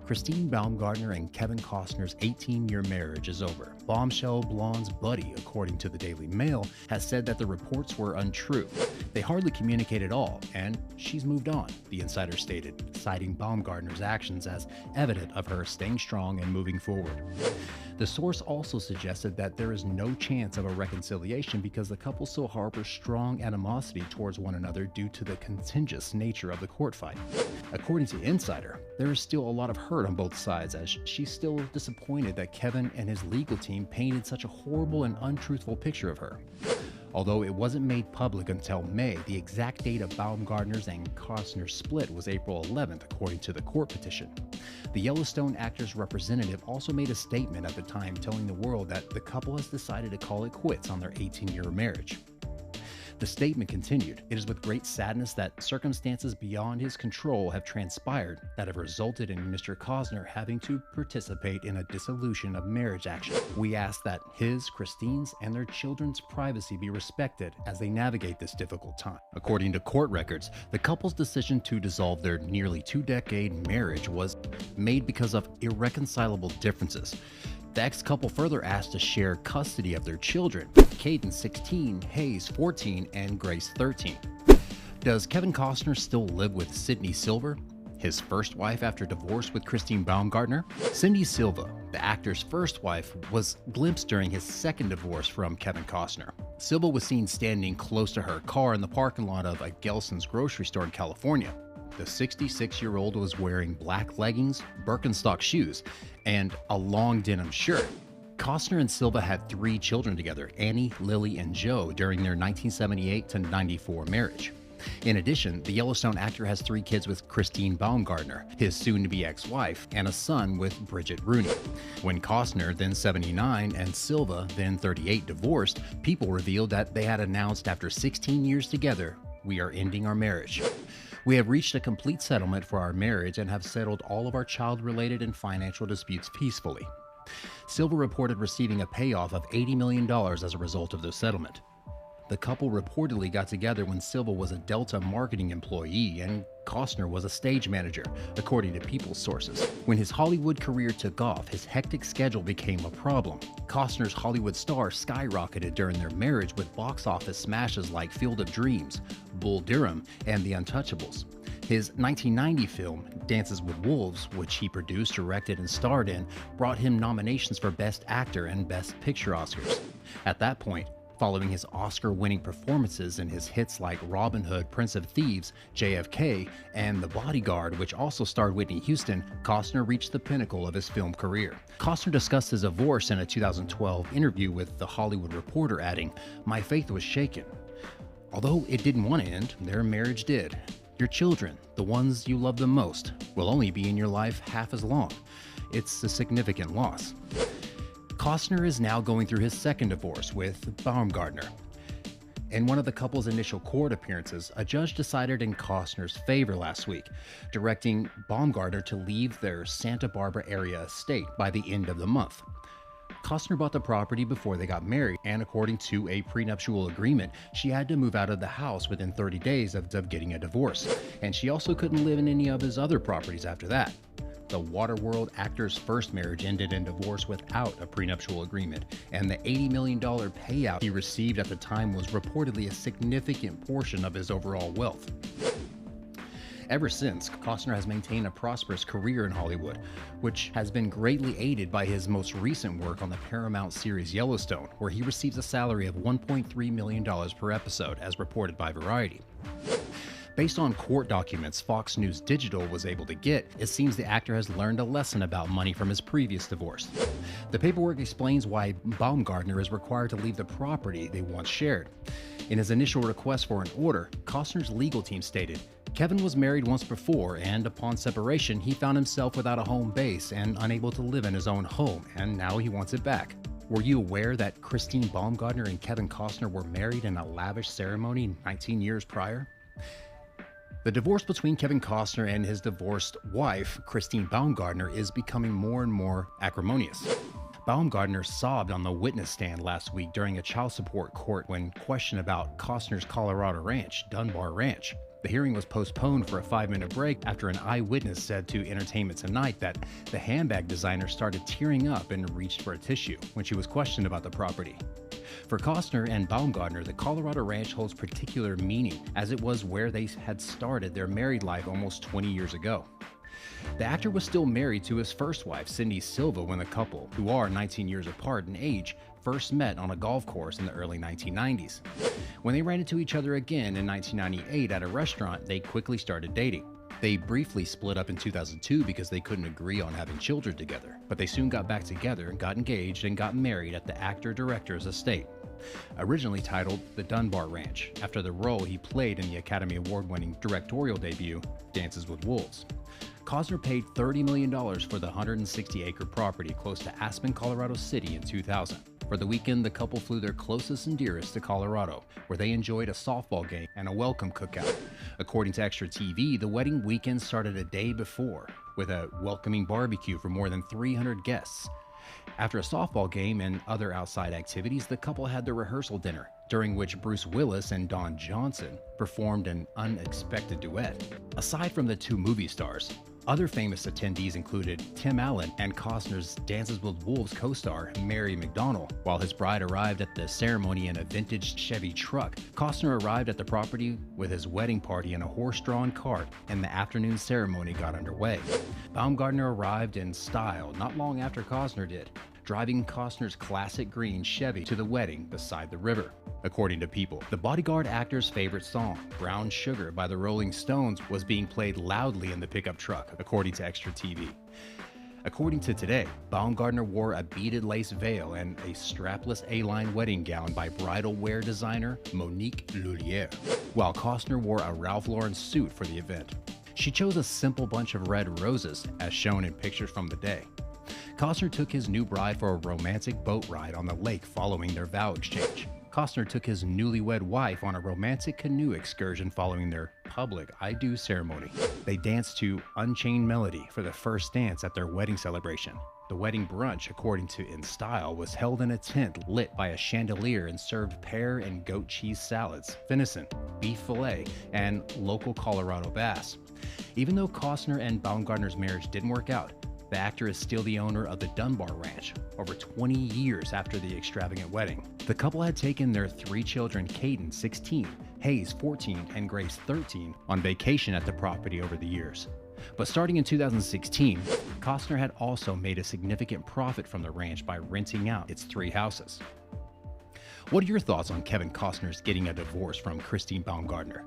Christine Baumgartner and Kevin Costner's 18-year marriage is over. Bombshell Blonde's buddy, according to the Daily Mail, has said that the reports were untrue. They hardly communicate at all, and she's moved on, the insider stated, citing Baumgartner's actions as evident of her staying strong and moving forward. The source also suggested that there is no chance of a reconciliation because the couple still harbors strong animosity towards one another due to the contentious nature of the court fight. According to Insider, there is still a lot of hurt on both sides, as she's still disappointed that Kevin and his legal team painted such a horrible and untruthful picture of her. Although it wasn't made public until May, the exact date of Baumgartner's and Costner's split was April 11th, according to the court petition. The Yellowstone actor's representative also made a statement at the time telling the world that the couple has decided to call it quits on their 18-year marriage. The statement continued, "It is with great sadness that circumstances beyond his control have transpired that have resulted in Mr. Costner having to participate in a dissolution of marriage action. We ask that his, Christine's, and their children's privacy be respected as they navigate this difficult time." According to court records, the couple's decision to dissolve their nearly two-decade marriage was made because of irreconcilable differences. The ex-couple further asked to share custody of their children, Caden 16, Hayes 14, and Grace 13. Does Kevin Costner still live with Cindy Silver, his first wife after divorce with Christine Baumgartner? Cindy Silva, the actor's first wife, was glimpsed during his second divorce from Kevin Costner. Silva was seen standing close to her car in the parking lot of a Gelson's grocery store in California. The 66-year-old was wearing black leggings, Birkenstock shoes, and a long denim shirt. Costner and Silva had 3 children together, Annie, Lily, and Joe, during their 1978 to 94 marriage. In addition, the Yellowstone actor has 3 kids with Christine Baumgartner, his soon-to-be ex-wife, and a son with Bridget Rooney. When Costner, then 79, and Silva, then 38, divorced, people revealed that they had announced after 16 years together, "We are ending our marriage. We have reached a complete settlement for our marriage and have settled all of our child-related and financial disputes peacefully." Silva reported receiving a payoff of $80 million as a result of the settlement. The couple reportedly got together when Silva was a Delta marketing employee and Costner was a stage manager, according to People's sources. When his Hollywood career took off, his hectic schedule became a problem. Costner's Hollywood star skyrocketed during their marriage with box office smashes like Field of Dreams, Bull Durham, and The Untouchables. His 1990 film, Dances with Wolves, which he produced, directed, and starred in, brought him nominations for Best Actor and Best Picture Oscars. At that point, following his Oscar-winning performances in his hits like Robin Hood, Prince of Thieves, JFK, and The Bodyguard, which also starred Whitney Houston, Costner reached the pinnacle of his film career. Costner discussed his divorce in a 2012 interview with The Hollywood Reporter, adding, "My faith was shaken. Although it didn't want to end, their marriage did. Your children, the ones you love the most, will only be in your life half as long. It's a significant loss." Costner is now going through his second divorce with Baumgartner. In one of the couple's initial court appearances, a judge decided in Costner's favor last week, directing Baumgartner to leave their Santa Barbara area estate by the end of the month. Costner bought the property before they got married, and according to a prenuptial agreement, she had to move out of the house within 30 days of getting a divorce, and she also couldn't live in any of his other properties after that. The Waterworld actor's first marriage ended in divorce without a prenuptial agreement, and the $80 million payout he received at the time was reportedly a significant portion of his overall wealth. Ever since, Costner has maintained a prosperous career in Hollywood, which has been greatly aided by his most recent work on the Paramount series Yellowstone, where he receives a salary of $1.3 million per episode, as reported by Variety. Based on court documents Fox News Digital was able to get, it seems the actor has learned a lesson about money from his previous divorce. The paperwork explains why Baumgartner is required to leave the property they once shared. In his initial request for an order, Costner's legal team stated, "Kevin was married once before, and upon separation, he found himself without a home base and unable to live in his own home, and now he wants it back. Were you aware that Christine Baumgartner and Kevin Costner were married in a lavish ceremony 19 years prior?" The divorce between Kevin Costner and his divorced wife, Christine Baumgartner, is becoming more and more acrimonious. Baumgartner sobbed on the witness stand last week during a child support court when questioned about Costner's Colorado ranch, Dunbar Ranch. The hearing was postponed for a 5-minute break after an eyewitness said to Entertainment Tonight that the handbag designer started tearing up and reached for a tissue when she was questioned about the property. For Costner and Baumgartner, the Colorado Ranch holds particular meaning, as it was where they had started their married life almost 20 years ago. The actor was still married to his first wife, Cindy Silva, when the couple, who are 19 years apart in age, first met on a golf course in the early 1990s. When they ran into each other again in 1998 at a restaurant, they quickly started dating. They briefly split up in 2002 because they couldn't agree on having children together, but they soon got back together and got engaged and got married at the actor-director's estate. Originally titled The Dunbar Ranch, after the role he played in the Academy Award-winning directorial debut, Dances with Wolves. Costner paid $30 million for the 160-acre property close to Aspen, Colorado City in 2000. For the weekend, the couple flew their closest and dearest to Colorado, where they enjoyed a softball game and a welcome cookout. According to Extra TV, the wedding weekend started a day before, with a welcoming barbecue for more than 300 guests. After a softball game and other outside activities, the couple had their rehearsal dinner, during which Bruce Willis and Don Johnson performed an unexpected duet. Aside from the two movie stars, other famous attendees included Tim Allen and Costner's Dances with Wolves co-star Mary McDonnell. While his bride arrived at the ceremony in a vintage Chevy truck, Costner arrived at the property with his wedding party in a horse-drawn cart, and the afternoon ceremony got underway. Baumgartner arrived in style not long after Costner did, driving Costner's classic green Chevy to the wedding beside the river. According to People, the bodyguard actor's favorite song, Brown Sugar by the Rolling Stones, was being played loudly in the pickup truck, according to Extra TV. According to Today, Baumgartner wore a beaded lace veil and a strapless A-line wedding gown by bridal wear designer Monique Lullier, while Costner wore a Ralph Lauren suit for the event. She chose a simple bunch of red roses, as shown in pictures from the day. Costner took his new bride for a romantic boat ride on the lake following their vow exchange. Costner took his newlywed wife on a romantic canoe excursion following their public I Do ceremony. They danced to Unchained Melody for the first dance at their wedding celebration. The wedding brunch, according to In Style, was held in a tent lit by a chandelier and served pear and goat cheese salads, venison, beef fillet, and local Colorado bass. Even though Costner and Baumgartner's marriage didn't work out, the actor is still the owner of the Dunbar Ranch, over 20 years after the extravagant wedding. The couple had taken their 3 children, Caden, 16, Hayes, 14, and Grace, 13, on vacation at the property over the years. But starting in 2016, Costner had also made a significant profit from the ranch by renting out its 3 houses. What are your thoughts on Kevin Costner's getting a divorce from Christine Baumgartner?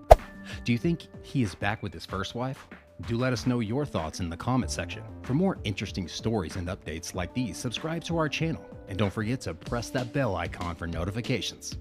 Do you think he is back with his first wife? Do let us know your thoughts in the comment section. For more interesting stories and updates like these, subscribe to our channel, and don't forget to press that bell icon for notifications.